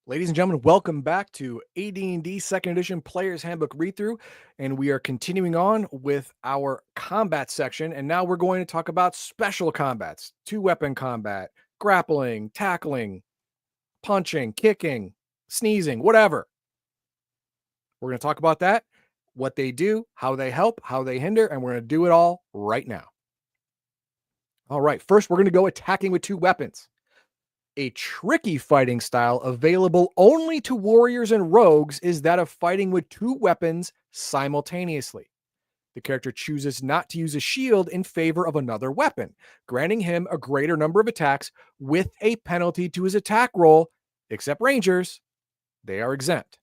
Ladies and gentlemen, welcome back to AD&D Second Edition Player's Handbook Read-Through, and we are continuing on with our combat section, and now we're going to talk about special combats, two-weapon combat, grappling, tackling, punching, kicking, sneezing, whatever. We're going to talk about that, what they do, how they help, how they hinder, and we're going to do it all right now. All right, first we're going to go attacking with two weapons. A tricky fighting style available only to warriors and rogues is that of fighting with two weapons simultaneously. The character chooses not to use a shield in favor of another weapon, granting him a greater number of attacks with a penalty to his attack roll, except rangers. They are exempt.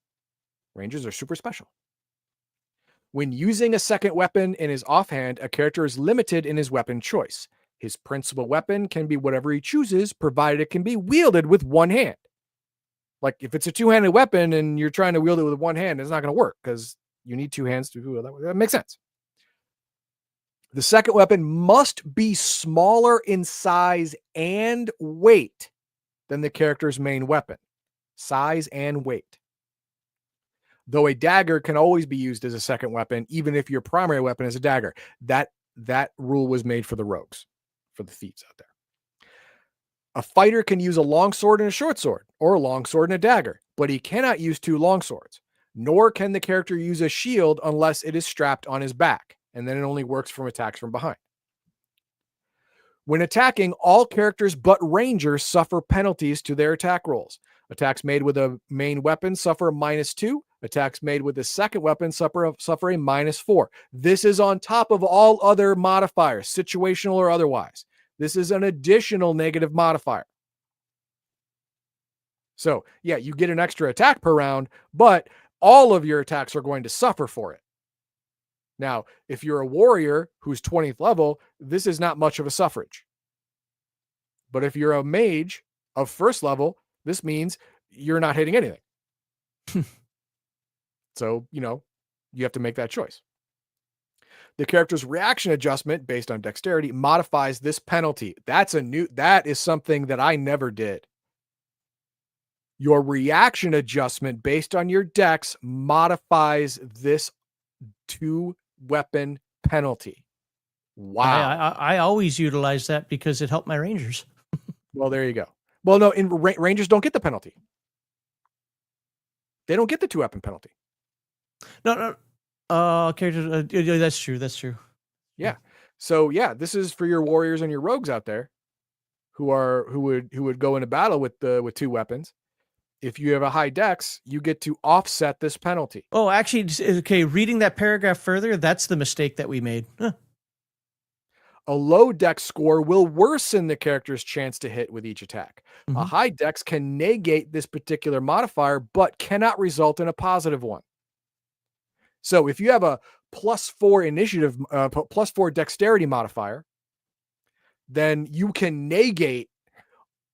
Rangers are super special. When using a second weapon in his offhand, a character is limited in his weapon choice. His principal weapon can be whatever he chooses, provided it can be wielded with one hand. Like if it's a two-handed weapon and you're trying to wield it with one hand, it's not going to work because you need two hands to do that. That makes sense. The second weapon must be smaller in size and weight than the character's main weapon. Size and weight. Though a dagger can always be used as a second weapon, even if your primary weapon is a dagger. That rule was made for the rogues, for the thieves out there. A fighter can use a long sword and a short sword, or a long sword and a dagger, but he cannot use two long swords, nor can the character use a shield unless it is strapped on his back, and then it only works from attacks from behind. When attacking, all characters but rangers suffer penalties to their attack rolls. Attacks made with a main weapon suffer a -2. Attacks made with the second weapon suffer a -4. This is on top of all other modifiers, situational or otherwise. This is an additional negative modifier. So, yeah, you get an extra attack per round, but all of your attacks are going to suffer for it. Now, if you're a warrior who's 20th level, this is not much of a suffrage. But if you're a mage of first level, this means you're not hitting anything. So, you have to make that choice. The character's reaction adjustment based on dexterity modifies this penalty. That is something that I never did. Your reaction adjustment based on your dex modifies this two-weapon penalty. Wow. I always utilize that because it helped my rangers. Well, there you go. Well, no, rangers don't get the penalty. They don't get the two-weapon penalty. No. Characters. That's true. That's true. Yeah. So yeah, this is for your warriors and your rogues out there, who would go into battle with two weapons. If you have a high dex, you get to offset this penalty. Oh, actually, okay. Reading that paragraph further, that's the mistake that we made. Huh. A low dex score will worsen the character's chance to hit with each attack. Mm-hmm. A high dex can negate this particular modifier, but cannot result in a positive one. So if you have a +4 initiative, +4 dexterity modifier, then you can negate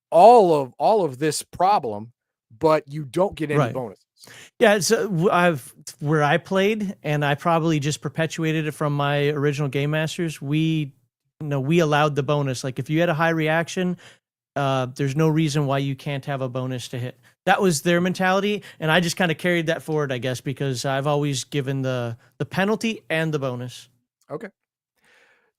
all of this problem, but you don't get any bonuses. Yeah, so where I played, and I probably just perpetuated it from my original game masters. We allowed the bonus. Like if you had a high reaction, there's no reason why you can't have a bonus to hit. That was their mentality, and I just kind of carried that forward, I guess, because I've always given the penalty and the bonus. Okay.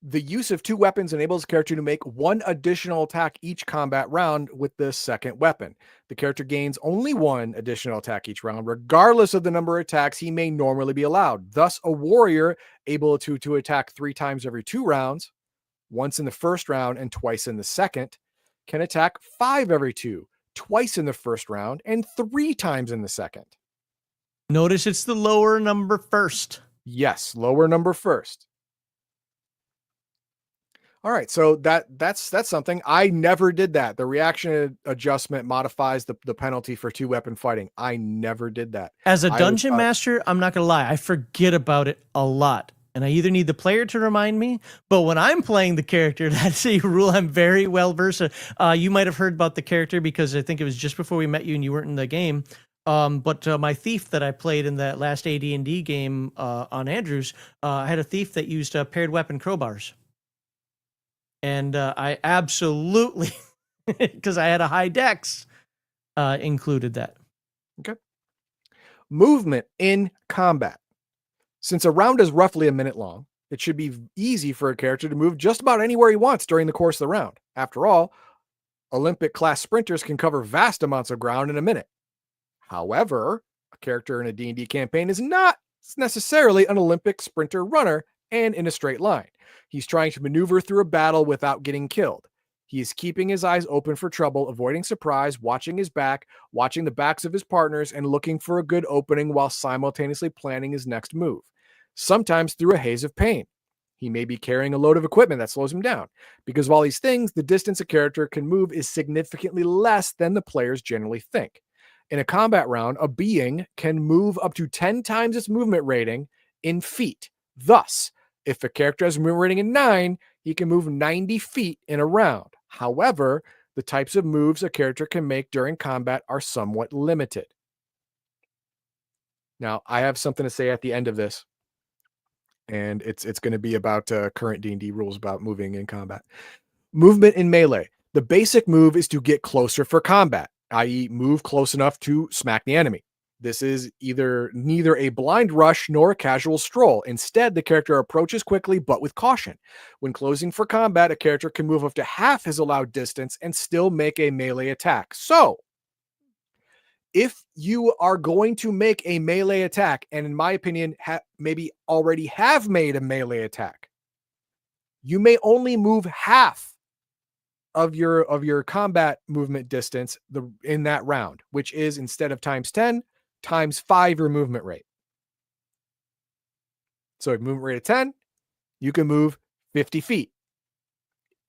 The use of two weapons enables the character to make one additional attack each combat round with the second weapon. The character gains only one additional attack each round, regardless of the number of attacks he may normally be allowed. Thus, a warrior able to attack 3 times every 2 rounds, once in the first round and twice in the second, can attack 5 every 2, twice in the first round and 3 times in the second. Notice it's the lower number first. Yes, lower number first. All right, so that's something. I never did that. The reaction adjustment modifies the penalty for two-weapon fighting. I never did that. As a dungeon master, I'm not going to lie, I forget about it a lot. And I either need the player to remind me, but when I'm playing the character, that's a rule I'm very well versed in. You might have heard about the character because I think it was just before we met you and you weren't in the game. But my thief that I played in that last AD&D game on Andrews, I had a thief that used paired weapon crowbars. And I absolutely, because I had a high dex, included that. Okay. Movement in combat. Since a round is roughly a minute long, it should be easy for a character to move just about anywhere he wants during the course of the round. After all, Olympic class sprinters can cover vast amounts of ground in a minute. However, a character in a D&D campaign is not necessarily an Olympic sprinter runner and in a straight line. He's trying to maneuver through a battle without getting killed. He is keeping his eyes open for trouble, avoiding surprise, watching his back, watching the backs of his partners, and looking for a good opening while simultaneously planning his next move. Sometimes through a haze of pain. He may be carrying a load of equipment that slows him down. Because of all these things, the distance a character can move is significantly less than the players generally think. In a combat round, a being can move up to 10 times its movement rating in feet. Thus, if a character has a movement rating in 9, he can move 90 feet in a round. However, the types of moves a character can make during combat are somewhat limited. Now, I have something to say at the end of this, and it's going to be about current D&D rules about moving in combat. Movement in melee. The basic move is to get closer for combat, i.e. move close enough to smack the enemy. This is neither a blind rush nor a casual stroll. Instead, the character approaches quickly but with caution. When closing for combat, a character can move up to half his allowed distance and still make a melee attack. So, if you are going to make a melee attack, and in my opinion, maybe already have made a melee attack, you may only move half of your combat movement distance in that round, which is instead of times 10, times 5 your movement rate. So if movement rate of 10, you can move 50 feet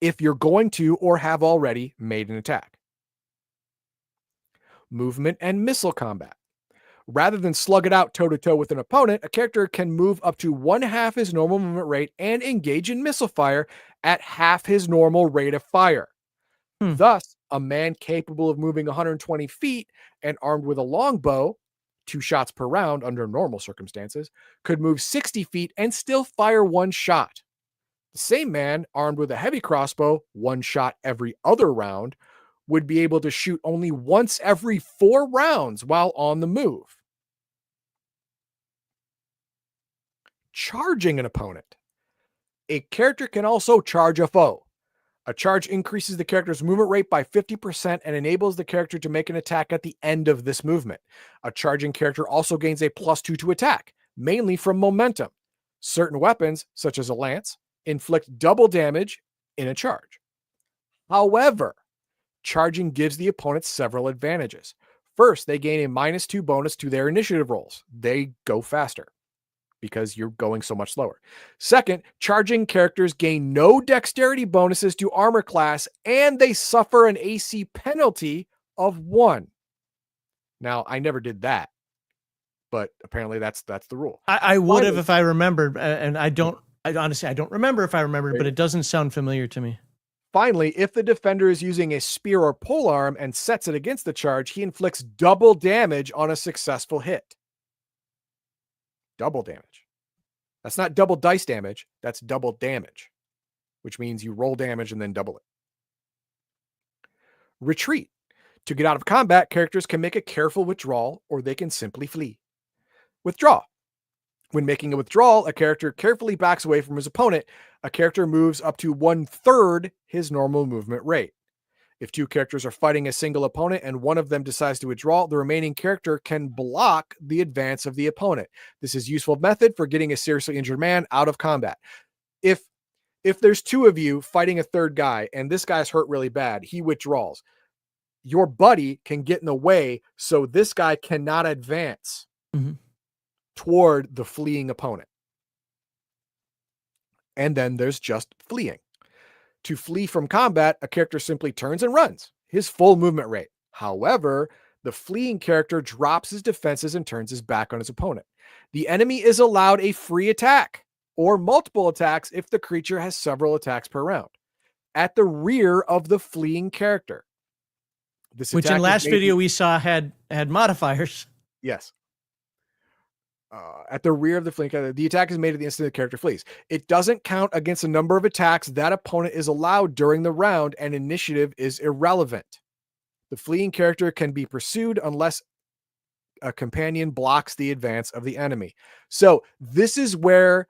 if you're going to or have already made an attack. Movement and missile combat. Rather than slug it out toe-to-toe with an opponent, a character can move up to 1/2 his normal movement rate and engage in missile fire at half his normal rate of fire. Hmm. Thus, a man capable of moving 120 feet and armed with a longbow, 2 shots per round under normal circumstances, could move 60 feet and still fire 1 shot. The same man, armed with a heavy crossbow, 1 shot every other round, would be able to shoot only once every 4 rounds while on the move. Charging an opponent. A character can also charge a foe. A charge increases the character's movement rate by 50% and enables the character to make an attack at the end of this movement. A charging character also gains a +2 to attack, mainly from momentum. Certain weapons, such as a lance, inflict double damage in a charge. However, charging gives the opponent several advantages. First, they gain a -2 bonus to their initiative rolls. They go faster because you're going so much slower. Second, charging characters gain no dexterity bonuses to armor class, and they suffer an AC penalty of 1. Now, I never did that, but apparently that's the rule. I would have if I remembered, and I honestly, I don't remember if I remembered, but it doesn't sound familiar to me. Finally, if the defender is using a spear or polearm and sets it against the charge, he inflicts double damage on a successful hit. Double damage. That's not double dice damage. That's double damage, which means you roll damage and then double it. Retreat. To get out of combat, characters can make a careful withdrawal or they can simply flee. Withdraw. When making a withdrawal, a character carefully backs away from his opponent. A character moves up to 1/3 his normal movement rate. If 2 characters are fighting a single opponent and one of them decides to withdraw, the remaining character can block the advance of the opponent. This is a useful method for getting a seriously injured man out of combat. If there's 2 of you fighting a third guy and this guy's hurt really bad, he withdraws. Your buddy can get in the way so this guy cannot advance toward the fleeing opponent. And then there's just fleeing. To flee from combat, a character simply turns and runs, his full movement rate. However, the fleeing character drops his defenses and turns his back on his opponent. The enemy is allowed a free attack or multiple attacks if the creature has several attacks per round at the rear of the fleeing character. Which in last video we saw had modifiers. Yes. At the rear of the fleeing character, the attack is made at the instant the character flees. It doesn't count against the number of attacks that opponent is allowed during the round, and initiative is irrelevant. The fleeing character can be pursued unless a companion blocks the advance of the enemy. So this is where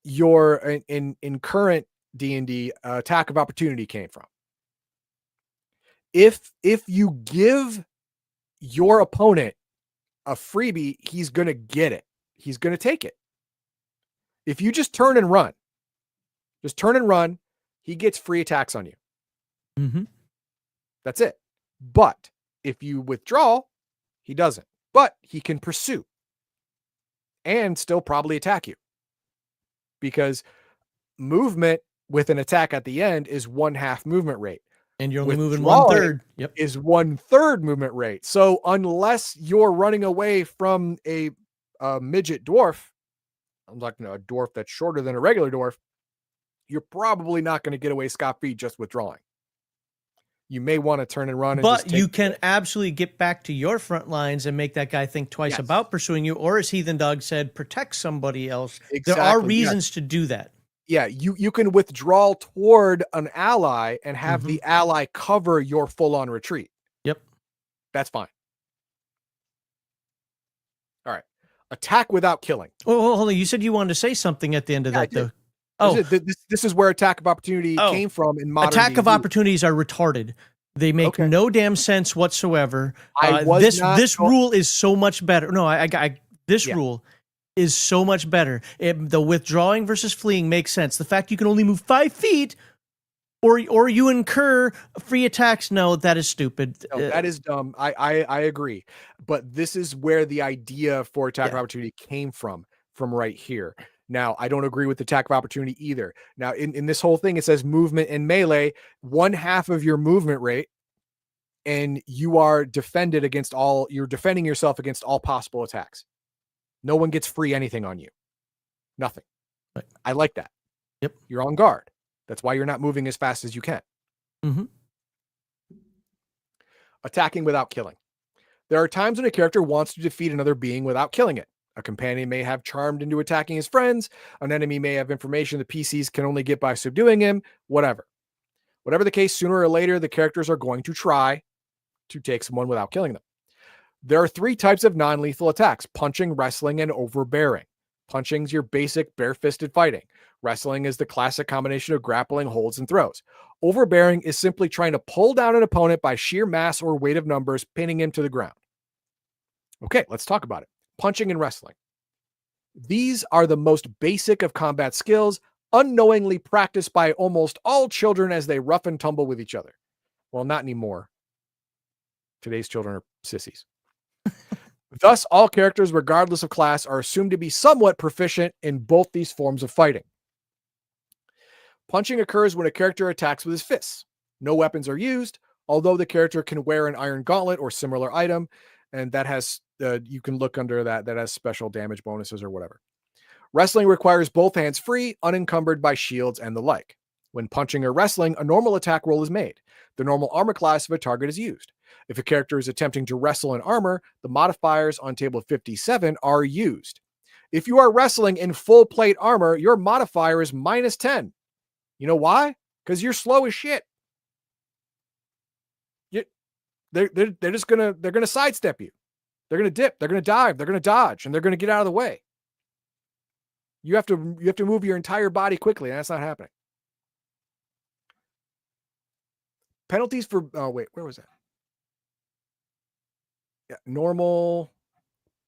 your in current D&D attack of opportunity came from. If you give your opponent a freebie, he's going to get it. He's going to take it. If you just turn and run, he gets free attacks on you. Mm-hmm. That's it. But if you withdraw, he doesn't. But he can pursue and still probably attack you, because movement with an attack at the end is 1/2 movement rate. And you're only moving Withdrawing 1/3. Yep. is 1/3 movement rate. So unless you're running away from a midget dwarf, I'm talking a dwarf that's shorter than a regular dwarf, you're probably not going to get away scot-free just withdrawing. You may want to turn and run. But you can absolutely get back to your front lines and make that guy think twice about pursuing you, or as Heathen Dog said, protect somebody else. Exactly. There are reasons to do that. Yeah, you can withdraw toward an ally and have the ally cover your full-on retreat. Yep. That's fine. All right. Attack without killing. Oh, hold on. You said you wanted to say something at the end of that, though. Oh, this is where attack of opportunity came from in modern attack D&D. of opportunities are retarded. They make no damn sense whatsoever. This rule is so much better. No, this rule is so much better. The withdrawing versus fleeing makes sense. The fact you can only move 5 feet or you incur free attacks, no, that is stupid. No, that is dumb. I agree. But this is where the idea for attack of opportunity came from right here. Now, I don't agree with attack of opportunity either. Now, in this whole thing, it says movement and melee, 1/2 of your movement rate, and you are defending yourself against all possible attacks. No one gets free anything on you. Nothing. Right. I like that. Yep. You're on guard. That's why you're not moving as fast as you can. Mm-hmm. Attacking without killing. There are times when a character wants to defeat another being without killing it. A companion may have charmed into attacking his friends. An enemy may have information the PCs can only get by subduing him. Whatever the case, sooner or later, the characters are going to try to take someone without killing them. There are 3 types of non-lethal attacks: punching, wrestling, and overbearing. Punching is your basic bare-fisted fighting. Wrestling is the classic combination of grappling, holds, and throws. Overbearing is simply trying to pull down an opponent by sheer mass or weight of numbers, pinning him to the ground. Okay, let's talk about it. Punching and wrestling. These are the most basic of combat skills, unknowingly practiced by almost all children as they rough and tumble with each other. Well, not anymore. Today's children are sissies. Thus, all characters, regardless of class, are assumed to be somewhat proficient in both these forms of fighting. Punching occurs when a character attacks with his fists. No weapons are used, although the character can wear an iron gauntlet or similar item, and that has you can look under that has special damage bonuses or whatever. Wrestling requires both hands free, unencumbered by shields and the like. When punching or wrestling, a normal attack roll is made. The normal armor class of a target is used. If a character is attempting to wrestle in armor, the modifiers on table 57 are used. If you are wrestling in full plate armor, your modifier is -10. You know why? Because you're slow as shit. They're gonna sidestep you. They're gonna dip. They're gonna dive. They're gonna dodge, and they're gonna get out of the way. You have to move your entire body quickly, and that's not happening. Penalties for where was that? Yeah, normal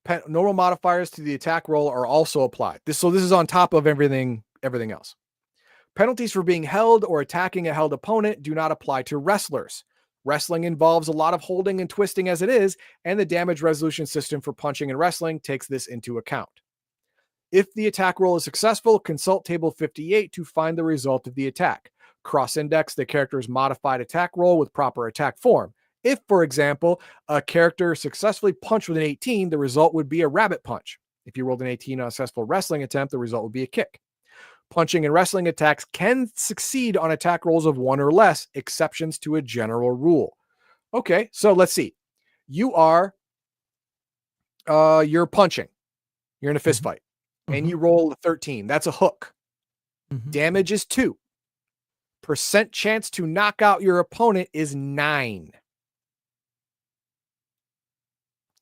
modifiers to the attack roll are also applied. This is on top of everything else. Penalties for being held or attacking a held opponent do not apply to wrestlers. Wrestling involves a lot of holding and twisting as it is, and the damage resolution system for punching and wrestling takes this into account. If the attack roll is successful, consult table 58 to find the result of the attack. Cross-index the character's modified attack roll with proper attack form. If, for example, a character successfully punched with an 18, the result would be a rabbit punch. If you rolled an 18 on a successful wrestling attempt, the result would be a kick. Punching and wrestling attacks can succeed on attack rolls of 1 or less, exceptions to a general rule. Okay, so let's see. You're punching. You're in a fist fight. And you roll a 13. That's a hook. Damage is 2. Percent chance to knock out your opponent is 9.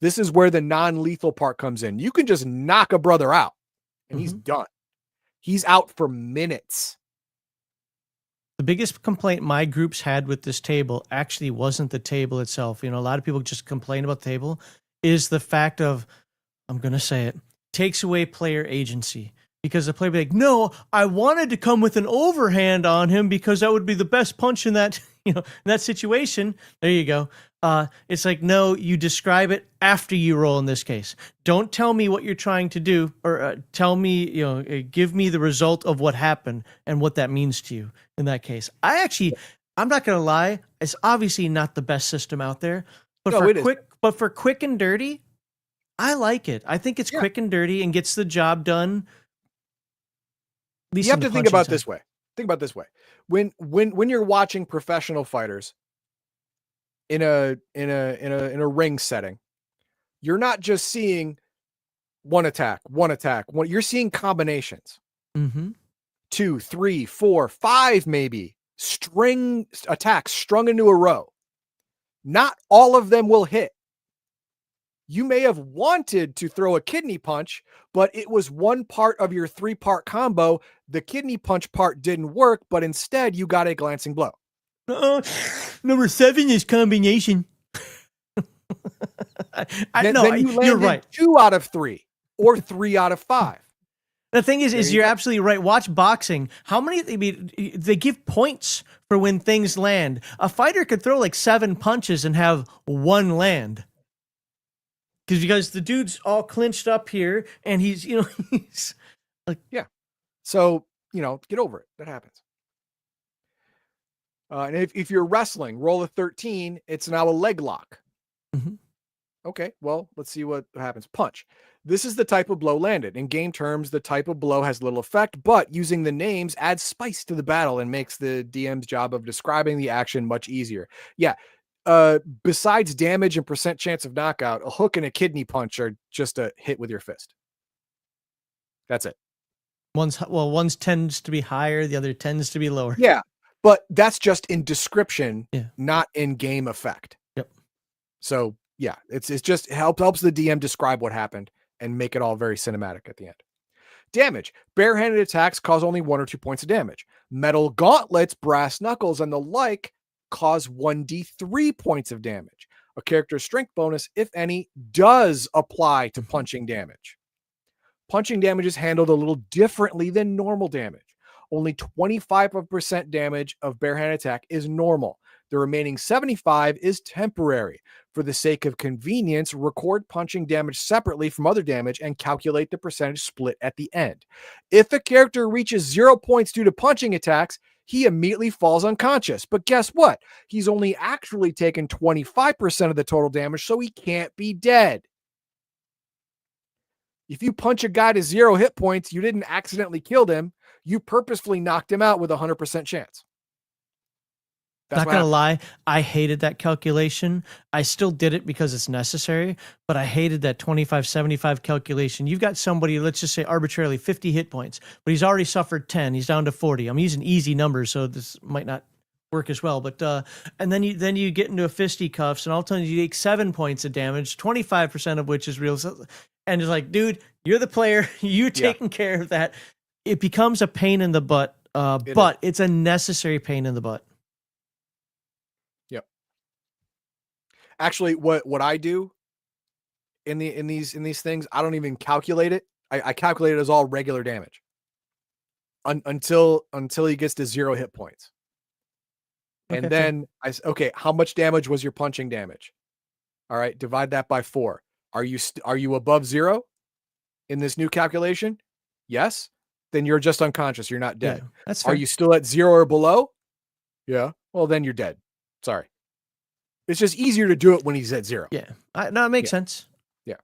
This is where the non-lethal part comes in. You can just knock a brother out and he's Mhm. done. He's out for minutes. The biggest complaint my groups had with this table actually wasn't the table itself. You know, a lot of people just complain about the table, is the fact of, I'm going to say it, takes away player agency. Because the player be like, no, I wanted to come with an overhand on him because that would be the best punch in that, in that situation. There you go. It's like, no, you describe it after you roll in this case. Don't tell me what you're trying to do, or tell me, give me the result of what happened and what that means to you in that case. I'm not going to lie, it's obviously not the best system out there, but No, it is. for quick and dirty, I like it. I think it's quick and dirty and gets the job done. You have to think about this way. Think about this way. When you're watching professional fighters in a ring setting, you're not just seeing one attack. You're seeing combinations. Mm-hmm. 2, 3, 4, 5, maybe string attacks strung into a row. Not all of them will hit. You may have wanted to throw a kidney punch, but it was one part of your 3-part combo. The kidney punch part didn't work, but instead you got a glancing blow. Number 7 is combination. You're right. 2 out of 3 or 3 out of 5. The thing is you're absolutely right. Watch boxing. How many, they give points for when things land. A fighter could throw like 7 punches and have 1 land. Because the dude's all clinched up here and he's like, yeah. So, get over it. That happens. And if you're wrestling, roll a 13, it's now a leg lock. Mm-hmm. Okay, well, let's see what happens. Punch. This is the type of blow landed. In game terms, the type of blow has little effect, but using the names adds spice to the battle and makes the DM's job of describing the action much easier. Yeah. Besides damage and percent chance of knockout, a hook and a kidney punch are just a hit with your fist. That's it. One's tends to be higher, the other tends to be lower. Yeah, but that's just in description, not in game effect. Yep. So yeah, it's just helps the DM describe what happened and make it all very cinematic at the end. Damage. Barehanded attacks cause only 1 or 2 points of damage. Metal gauntlets, brass knuckles, and the like cause 1d3 points of damage. A character's strength bonus, if any, does apply to punching damage. Punching damage is handled a little differently than normal damage. Only 25% damage of barehand attack is normal. The remaining 75 is temporary. For the sake of convenience, record punching damage separately from other damage and calculate the percentage split at the end. If a character reaches 0 points due to punching attacks, he immediately falls unconscious. But guess what? He's only actually taken 25% of the total damage, so he can't be dead. If you punch a guy to 0 hit points, you didn't accidentally kill him. You purposefully knocked him out with a 100% chance. Not going to lie, I hated that calculation. I still did it because it's necessary, but I hated that 25-75 calculation. You've got somebody, let's just say arbitrarily 50 hit points, but he's already suffered 10. He's down to 40. I'm using easy numbers, so this might not work as well. But and then you get into a fisticuffs, and all of a sudden you take 7 points of damage, 25% of which is real. And it's like, dude, you're the player. You're taking care of that. It becomes a pain in the butt, but it's a necessary pain in the butt. Yep. Actually, what I do in these things, I don't even calculate it. I calculate it as all regular damage until he gets to 0 hit points. And then how much damage was your punching damage? All right, divide that by 4. Are you above 0 in this new calculation? Yes. Then you're just unconscious. You're not dead. Yeah, that's fair. Are you still at 0 or below? Yeah. Well, then you're dead. Sorry. It's just easier to do it when he's at 0. Yeah. No, it makes sense. Yeah.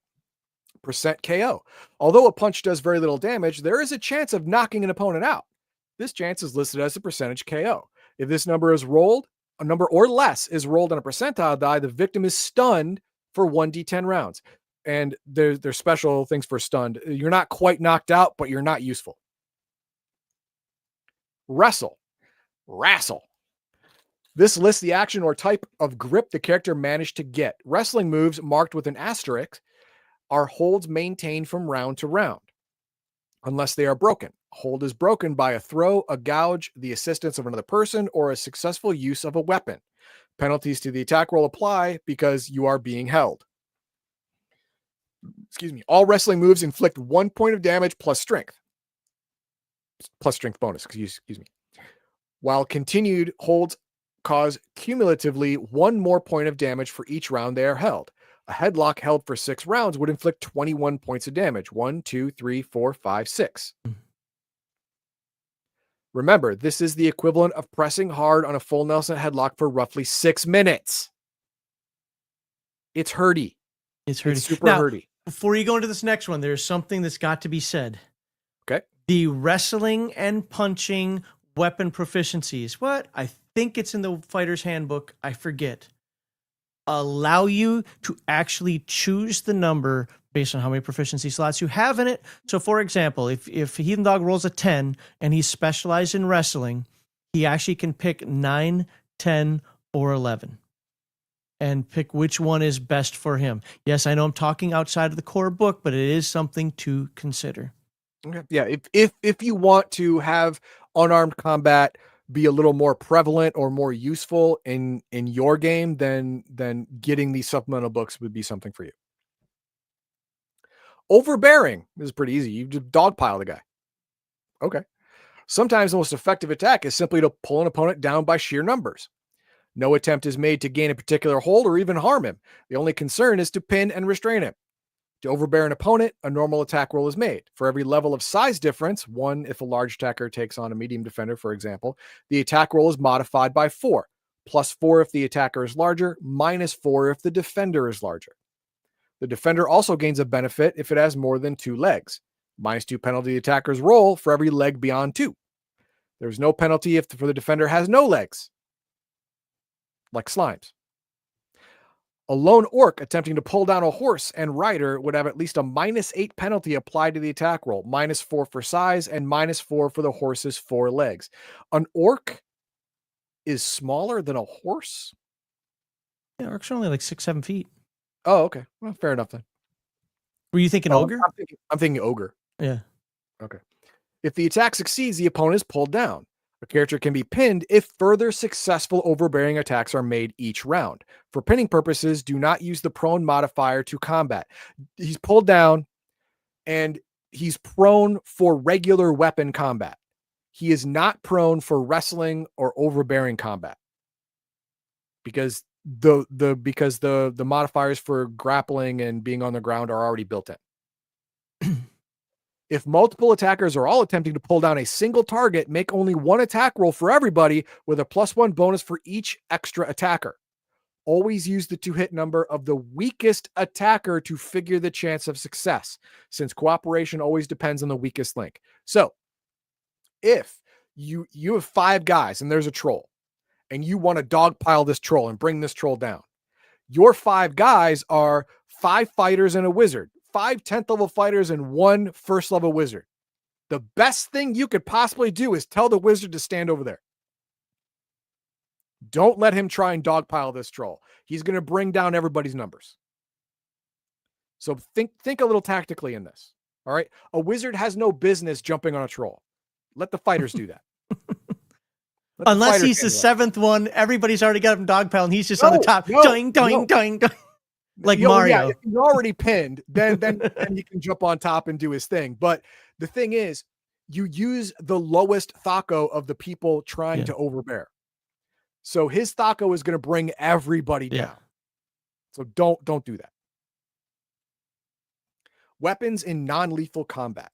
Percent KO. Although a punch does very little damage, there is a chance of knocking an opponent out. This chance is listed as a percentage KO. If this number is rolled, a number or less is rolled on a percentile die, the victim is stunned for 1d10 rounds. And there's special things for stunned. You're not quite knocked out, but you're not useful. Wrestle. This lists the action or type of grip the character managed to get. Wrestling moves marked with an asterisk are holds maintained from round to round, unless they are broken. Hold is broken by a throw, a gouge, the assistance of another person, or a successful use of a weapon. Penalties to the attack roll apply because you are being held. Excuse me. All wrestling moves inflict 1 point of damage plus strength bonus. Excuse me. While continued holds cause cumulatively 1 more point of damage for each round they are held. A headlock held for 6 rounds would inflict 21 points of damage. 1, 2, 3, 4, 5, 6. Remember, this is the equivalent of pressing hard on a full Nelson headlock for roughly 6 minutes. It's hurty. It's hurty. It's super now, hurty. Before you go into this next one, there's something that's got to be said. Okay. The wrestling and punching weapon proficiencies. What? I think it's in the fighter's handbook. I forget. Allow you to actually choose the number based on how many proficiency slots you have in it. So, for example, if Heathen Dog rolls a 10 and he's specialized in wrestling, he actually can pick 9, 10, or 11 and pick which one is best for him. Yes, I know I'm talking outside of the core book, but it is something to consider. Okay. Yeah, if you want to have unarmed combat be a little more prevalent or more useful in your game, then getting these supplemental books would be something for you. Overbearing is pretty easy. You just dogpile the guy. Okay. Sometimes the most effective attack is simply to pull an opponent down by sheer numbers. No attempt is made to gain a particular hold or even harm him. The only concern is to pin and restrain him. To overbear an opponent, a normal attack roll is made. For every level of size difference, 1 if a large attacker takes on a medium defender, for example, the attack roll is modified by 4, +4 if the attacker is larger, -4 if the defender is larger. The defender also gains a benefit if it has more than 2 legs. -2 penalty the attacker's roll for every leg beyond 2. There's no penalty if for the defender has no legs, like slimes. A lone orc attempting to pull down a horse and rider would have at least a -8 penalty applied to the attack roll, -4 for size and -4 for the horse's 4 legs. An orc is smaller than a horse? Yeah, orcs are only like 6, 7 feet. Oh, okay. Well, fair enough then. Were you thinking ogre? I'm thinking ogre. Yeah. Okay. If the attack succeeds, the opponent is pulled down. A character can be pinned if further successful overbearing attacks are made each round. For pinning purposes, do not use the prone modifier to combat. He's pulled down and he's prone for regular weapon combat. He is not prone for wrestling or overbearing combat. Because the modifiers for grappling and being on the ground are already built in. If multiple attackers are all attempting to pull down a single target, make only 1 attack roll for everybody with a +1 bonus for each extra attacker. Always use the 2-hit number of the weakest attacker to figure the chance of success, since cooperation always depends on the weakest link. So, if you have 5 guys and there's a troll, and you want to dogpile this troll and bring this troll down, your 5 guys are 5 fighters and a wizard. 5 10th level fighters and 1 1st level wizard. The best thing you could possibly do is tell the wizard to stand over there. Don't let him try and dogpile this troll. He's going to bring down everybody's numbers. So think a little tactically in this. All right. A wizard has no business jumping on a troll. Let the fighters do that. Unless he's the 7th one, everybody's already got him dogpile and he's just on the top. Doing, doing, doing, doing. Like Mario. Yeah, if he's already pinned, then he can jump on top and do his thing. But the thing is, you use the lowest Thaco of the people trying to overbear. So his Thaco is going to bring everybody down. So don't do that. Weapons in non-lethal combat.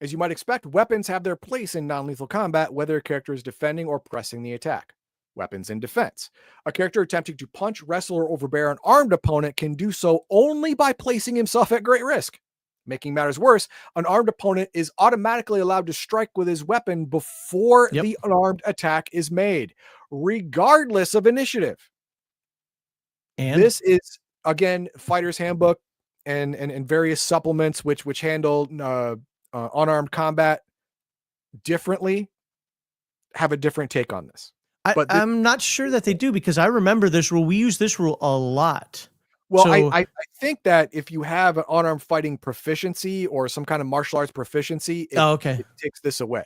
As you might expect, weapons have their place in non-lethal combat, whether a character is defending or pressing the attack. Weapons in defense. A character attempting to punch, wrestle, or overbear an armed opponent can do so only by placing himself at great risk. Making matters worse, an armed opponent is automatically allowed to strike with his weapon before the unarmed attack is made, regardless of initiative. And this is, again, Fighter's Handbook and various supplements which handle unarmed combat differently, have a different take on this. But I'm not sure that they do because I remember this rule. We use this rule a lot. well, So, I think that if you have an unarmed fighting proficiency or some kind of martial arts proficiency, oh, okay, it takes this away.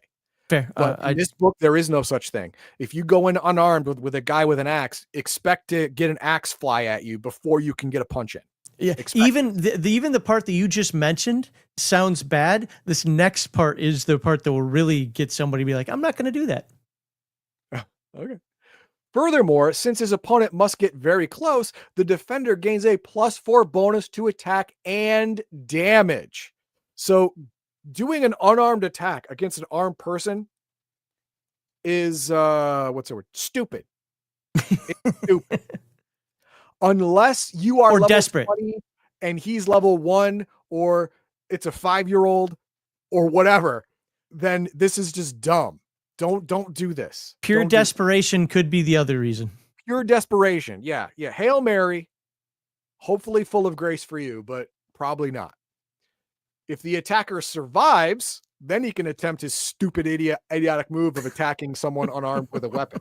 fair. But in I this book, there is no such thing. If you go in unarmed with a guy with an axe, expect to get an axe fly at you before you can get a punch in. Yeah, Expect even even the part that you just mentioned sounds bad. This next part is the part that will really get somebody to be like, I'm not going to do that. it. Okay. Furthermore, since his opponent must get very close, the defender gains a +4 bonus to attack and damage. So doing an unarmed attack against an armed person is what's the word? Stupid. It's stupid. Unless you are Or level desperate. 20 and he's level 1 or it's a 5-year-old or whatever, then this is just dumb. Don't do this. Pure Don't do desperation could be the other reason. pure desperation. Yeah, yeah. Hail Mary, hopefully full of grace for you, but probably not. If the attacker survives, then he can attempt his stupid idiotic move of attacking someone unarmed with a weapon.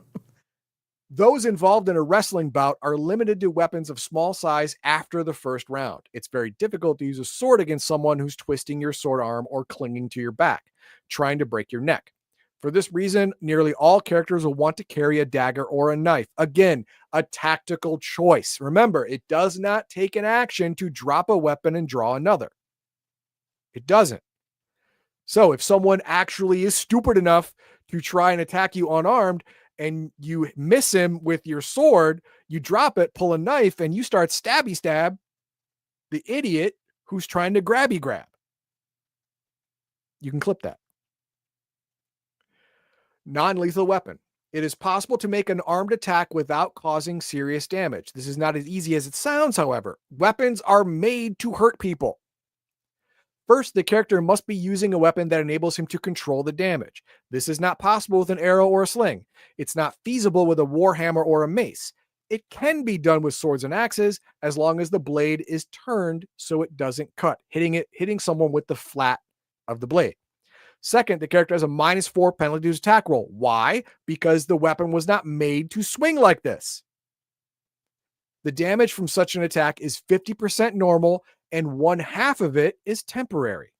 Those involved in a wrestling bout are limited to weapons of small size after the first round. It's very difficult to use a sword against someone who's twisting your sword arm or clinging to your back, trying to break your neck. For this reason, nearly all characters will want to carry a dagger or a knife. Again, a tactical choice. Remember, it does not take an action to drop a weapon and draw another. It doesn't. So if someone actually is stupid enough to try and attack you unarmed and you miss him with your sword, you drop it, pull a knife, and you start stabby stab the idiot who's trying to grabby grab. You can clip that. Non-lethal weapon. It is possible to make an armed attack without causing serious damage. This is not as easy as it sounds, however. Weapons are made to hurt people. First, the character must be using a weapon that enables him to control the damage. This is not possible with an arrow or a sling. It's not feasible with a warhammer or a mace. It can be done with swords and axes as long as the blade is turned so it doesn't cut, hitting someone with the flat of the blade. Second, the character has a -4 penalty to his attack roll. Why? Because the weapon was not made to swing like this. The damage from such an attack is 50% normal, and 1/2 of it is temporary.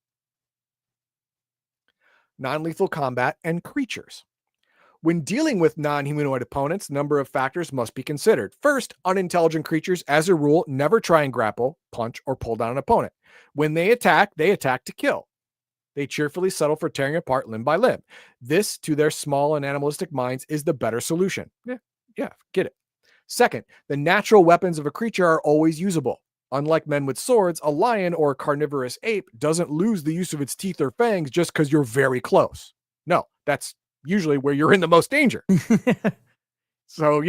Non-lethal combat and creatures. When dealing with non-humanoid opponents, a number of factors must be considered. First, unintelligent creatures, as a rule, never try and grapple, punch, or pull down an opponent. When they attack to kill. They cheerfully settle for tearing apart limb by limb. This, to their small and animalistic minds, is the better solution. Yeah, get it. Second, the natural weapons of a creature are always usable. Unlike men with swords, a lion or a carnivorous ape doesn't lose the use of its teeth or fangs just because you're very close. No, that's usually where you're in the most danger. So,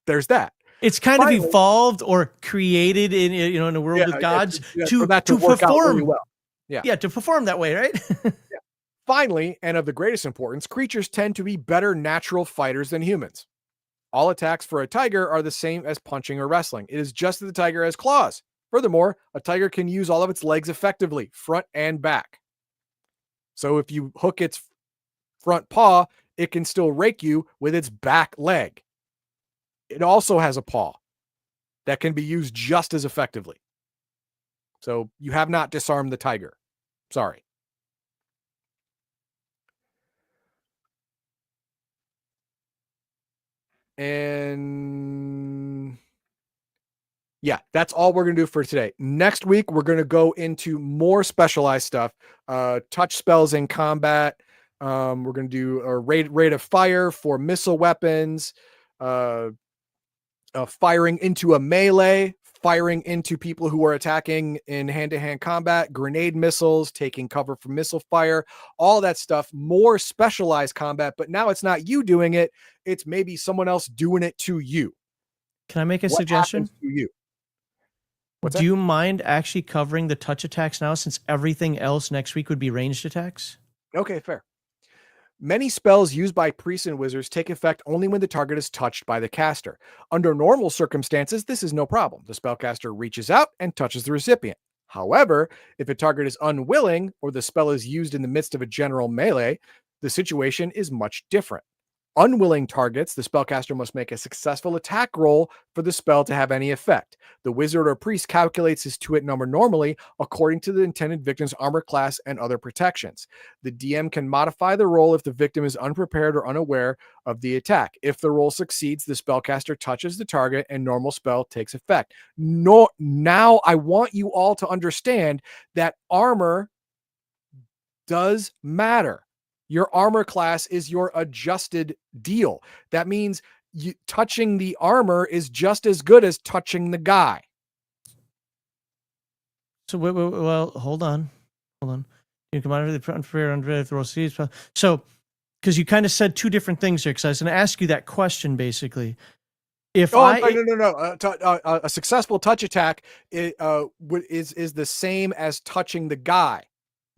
there's that. It's kind of evolved or created in a world with gods for that to work out really well. Yeah, to perform that way, right? Yeah. Finally, and of the greatest importance, creatures tend to be better natural fighters than humans. All attacks for a tiger are the same as punching or wrestling. It is just that the tiger has claws. Furthermore, a tiger can use all of its legs effectively, front and back. So if you hook its front paw, it can still rake you with its back leg. It also has a paw that can be used just as effectively. So you have not disarmed the tiger. Sorry. And yeah, that's all we're going to do for today. Next week, we're going to go into more specialized stuff, touch spells in combat. We're going to do a rate of fire for missile weapons, firing into a melee, firing into people who are attacking in hand-to-hand combat, grenade missiles, taking cover from missile fire, all that stuff, more specialized combat. But now it's not you doing it. It's maybe someone else doing it to you. Can I make a suggestion? To you? Do you mind actually covering the touch attacks now, since everything else next week would be ranged attacks? Okay, fair. Many spells used by priests and wizards take effect only when the target is touched by the caster. Under normal circumstances, this is no problem. The spellcaster reaches out and touches the recipient. However, if a target is unwilling or the spell is used in the midst of a general melee, the situation is much different. Unwilling targets, the spellcaster must make a successful attack roll for the spell to have any effect. The wizard or priest calculates his to-hit number normally according to the intended victim's armor class and other protections. The DM can modify the roll if the victim is unprepared or unaware of the attack. If the roll succeeds, the spellcaster touches the target and normal spell takes effect. No, now I want you all to understand that armor does matter. Your armor class is your adjusted deal. That means touching the armor is just as good as touching the guy. So, well, hold on. You come out of the unfair, under the roll. So, because you kind of said two different things here, because I was going to ask you that question basically. If no. A successful touch attack is the same as touching the guy.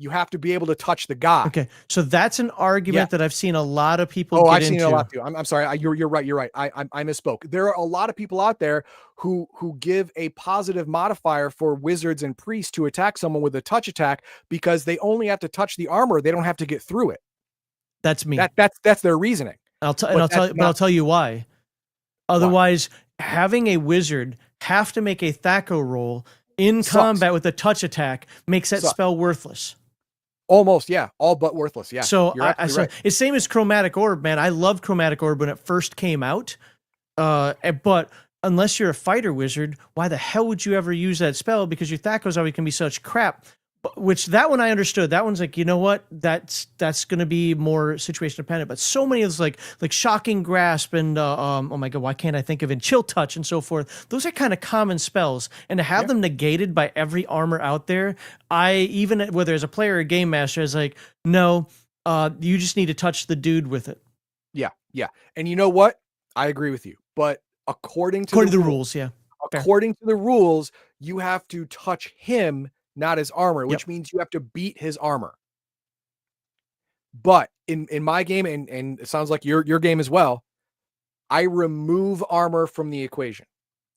You have to be able to touch the guy. Okay, so that's an argument that I've seen a lot of people get I've into. seen it a lot too. I'm sorry. You're right. You're right. I misspoke. There are a lot of people out there who give a positive modifier for wizards and priests to attack someone with a touch attack because they only have to touch the armor. They don't have to get through it. That's me. That's their reasoning. I'll tell you why. Otherwise, having a wizard have to make a THAC0 roll in combat with a touch attack makes that spell worthless. Almost, yeah. All but worthless, yeah. So right. It's same as Chromatic Orb, man. I loved Chromatic Orb when it first came out. But unless you're a fighter wizard, why the hell would you ever use that spell? Because your THAC0s always can be such crap. Which that one I understood. That one's like, you know what? That's going to be more situation dependent. But so many of those like Shocking Grasp and oh my god, why can't I think of it? Chill Touch and so forth. Those are kind of common spells, and to have them negated by every armor out there, even whether as a player or a game master, is like, no, you just need to touch the dude with it. Yeah. And you know what? I agree with you. But according to the rules, yeah. According to the rules, you have to touch him, not his armor, which means you have to beat his armor. But in my game, and it sounds like your game as well, I remove armor from the equation.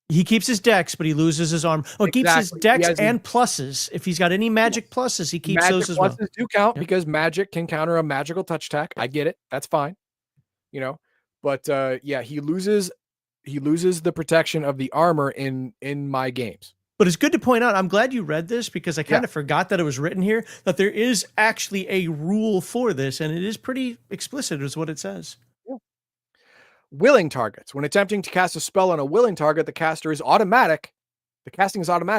He keeps his dex, but he loses his armor. Oh, he keeps his dex and pluses. If he's got any magic pluses, he keeps those as well. Magic pluses do count because magic can counter a magical touch attack. I get it. That's fine. But he loses the protection of the armor in my games. But it's good to point out, I'm glad you read this because I kind of forgot that it was written here, that there is actually a rule for this, and it is pretty explicit is what it says. Yeah. Willing targets. When attempting to cast a spell on a willing target, the casting is automatic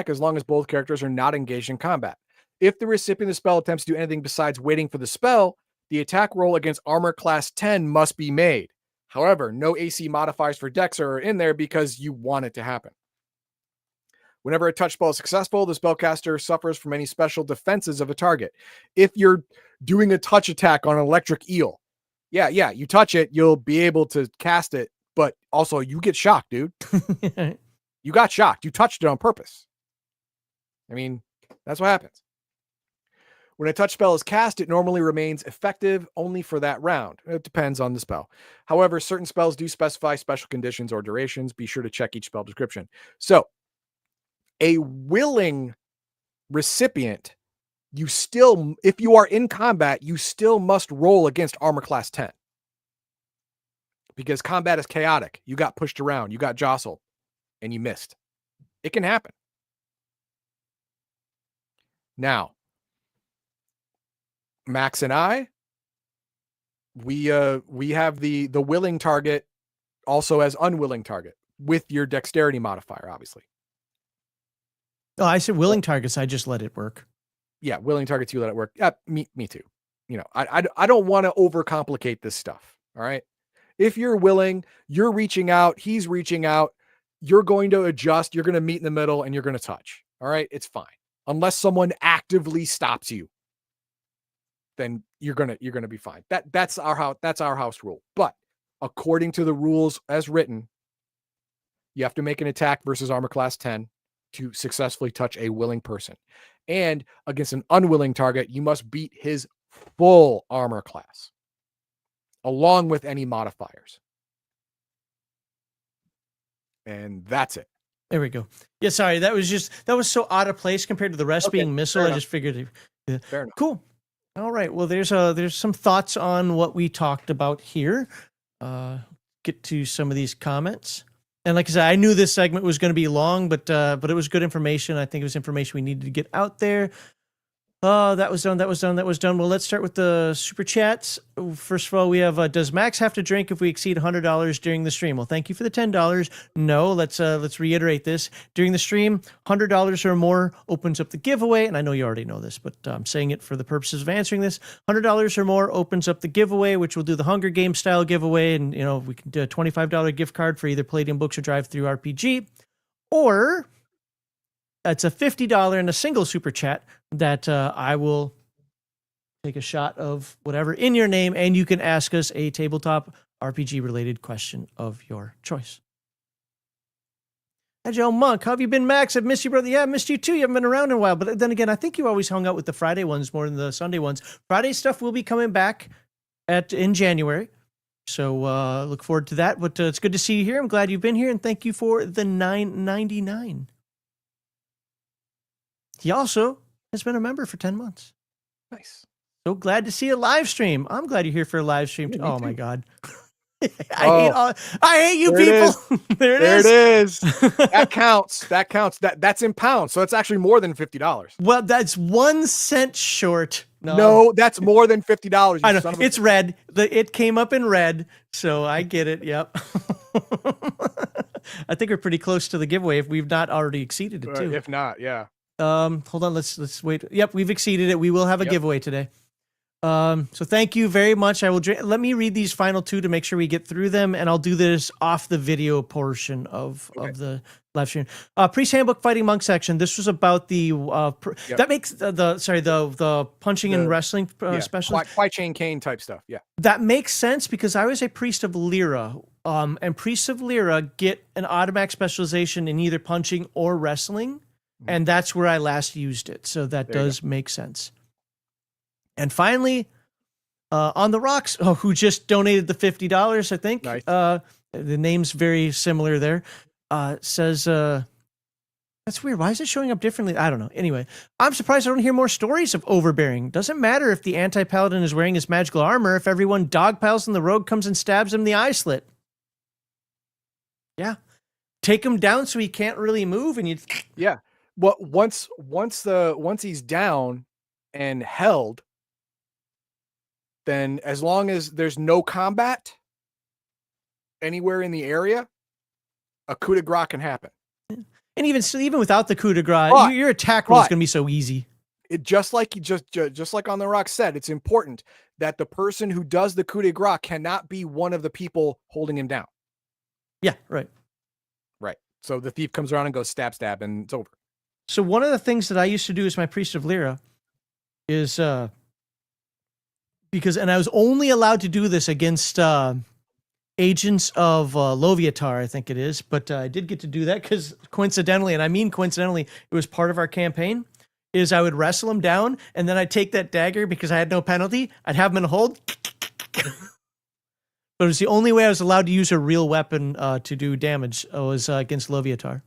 as long as both characters are not engaged in combat. If the recipient of the spell attempts to do anything besides waiting for the spell, the attack roll against armor class 10 must be made. However, no AC modifiers for dex are in there because you want it to happen. Whenever a touch spell is successful, the spellcaster suffers from any special defenses of a target. If you're doing a touch attack on an electric eel, you touch it, you'll be able to cast it, but also you get shocked, dude. You got shocked. You touched it on purpose. I mean, that's what happens. When a touch spell is cast, it normally remains effective only for that round. It depends on the spell. However, certain spells do specify special conditions or durations. Be sure to check each spell description. So, a willing recipient, if you are in combat, you still must roll against armor class 10. Because combat is chaotic. You got pushed around, you got jostled, and you missed. It can happen. Now, Max and I, we have the willing target also as unwilling target with your dexterity modifier, obviously. Oh, I said willing targets. I just let it work. Yeah, willing targets, you let it work. Yeah, me too. I don't want to overcomplicate this stuff. All right. If you're willing, you're reaching out, he's reaching out, you're going to adjust, you're going to meet in the middle, and you're going to touch. All right. It's fine. Unless someone actively stops you, then you're gonna be fine. That's our house rule. But according to the rules as written, you have to make an attack versus armor class 10 to successfully touch a willing person. And against an unwilling target, you must beat his full armor class, along with any modifiers. And that's it. There we go. Yeah, sorry. That was so out of place compared to the rest being missile. I just figured. Fair enough. Cool. All right. Well, there's some thoughts on what we talked about here. get to some of these comments. And like I said, I knew this segment was going to be long, but it was good information. I think it was information we needed to get out there. That was done. Well, let's start with the super chats. First of all, we have, does Max have to drink if we exceed $100 during the stream? Well, thank you for the $10. No, let's reiterate this. During the stream, $100 or more opens up the giveaway. And I know you already know this, but I'm saying it for the purposes of answering this. $100 or more opens up the giveaway, which will do the Hunger Games style giveaway. And, we can do a $25 gift card for either Palladium Books or Drive-Thru RPG. Or it's a $50 and a single super chat that I will take a shot of whatever in your name, and you can ask us a tabletop RPG related question of your choice. Hey, Joe Monk, how have you been, Max? I've missed you, brother. Yeah, I missed you too. You haven't been around in a while. But then again, I think you always hung out with the Friday ones more than the Sunday ones. Friday stuff will be coming back in January. So look forward to that. But it's good to see you here. I'm glad you've been here, and thank you for the $9.99. He also has been a member for 10 months. Nice. So glad to see a live stream. I'm glad you're here for a live stream too. Oh, my God. I hate you people. There it is. That counts. That's in pounds. So it's actually more than $50. Well, that's 1 cent short. No, that's more than $50. I know. It's red. It came up in red. So I get it. Yep. I think we're pretty close to the giveaway if we've not already exceeded it too. If not, yeah. Hold on. Let's wait. Yep. We've exceeded it. We will have a giveaway today. So thank you very much. Let me read these final two to make sure we get through them, and I'll do this off the video portion of the live stream. Priest Handbook Fighting Monk section. This was about the that makes the punching and wrestling specialist. Kwai Chain Kane type stuff. Yeah. That makes sense because I was a priest of Lyra. And priests of Lyra get an automatic specialization in either punching or wrestling, and that's where I last used it. So that does make sense. And finally, On the Rocks, who just donated the $50, I think. Nice. The name's very similar there. Says, that's weird. Why is it showing up differently? I don't know. Anyway, I'm surprised I don't hear more stories of overbearing. Doesn't matter if the anti-paladin is wearing his magical armor if everyone dogpiles and the rogue comes and stabs him in the eye slit. Yeah. Take him down so he can't really move, and you. Yeah. Well, once he's down and held, then as long as there's no combat anywhere in the area, a coup de grace can happen. And even without the coup de grace, your attack roll is going to be so easy. It just like On the Rock said, it's important that the person who does the coup de grace cannot be one of the people holding him down. Yeah, right. Right. So the thief comes around and goes stab, and it's over. So one of the things that I used to do as my priest of Lyra is because I was only allowed to do this against agents of Loviatar, I think it is, but I did get to do that because coincidentally, and I mean coincidentally, it was part of our campaign, is I would wrestle him down, and then I'd take that dagger because I had no penalty. I'd have him in a hold. But it was the only way I was allowed to use a real weapon to do damage was against Loviatar.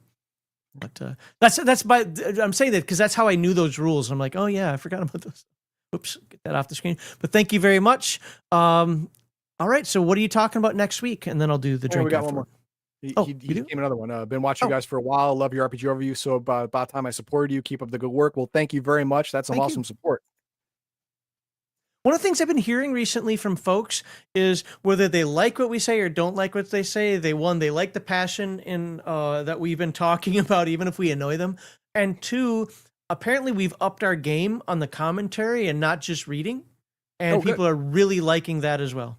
But I'm saying that because that's how I knew those rules. I'm like, oh yeah, I forgot about those. Oops, get that off the screen. But thank you very much. All right, so what are you talking about next week? And then I'll do the drink. We got one more. He came another one. Been watching you guys for a while. Love your RPG overview. So about time I supported you. Keep up the good work. Well, thank you very much. That's some awesome support. One of the things I've been hearing recently from folks is whether they like what we say or don't like what they say. They like the passion in that we've been talking about, even if we annoy them. And two, apparently we've upped our game on the commentary and not just reading. And people are really liking that as well.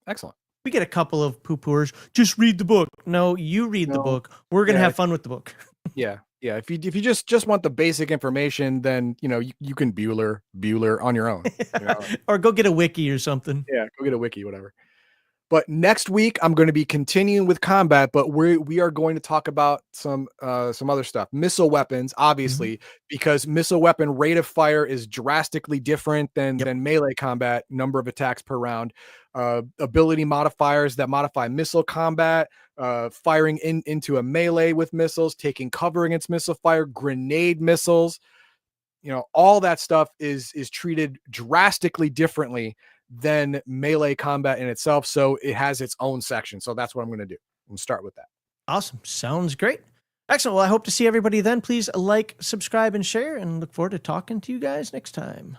Excellent. We get a couple of poo-pooers. Just read the book. No, you read the book. We're going to have fun with the book. Yeah. If you just want the basic information, then you can Bueller on your own. Or go get a wiki or something. Yeah, go get a wiki, whatever. But next week I'm going to be continuing with combat, but we are going to talk about some other stuff. Missile weapons, obviously, because missile weapon rate of fire is drastically different than melee combat, number of attacks per round. Ability modifiers that modify missile combat, firing into a melee with missiles, taking cover against missile fire, grenade missiles. All that stuff is treated drastically differently than melee combat in itself. So it has its own section. So that's what I'm going to do. I'm going to start with that. Awesome. Sounds great. Excellent. Well, I hope to see everybody then. Please like, subscribe, and share, and look forward to talking to you guys next time.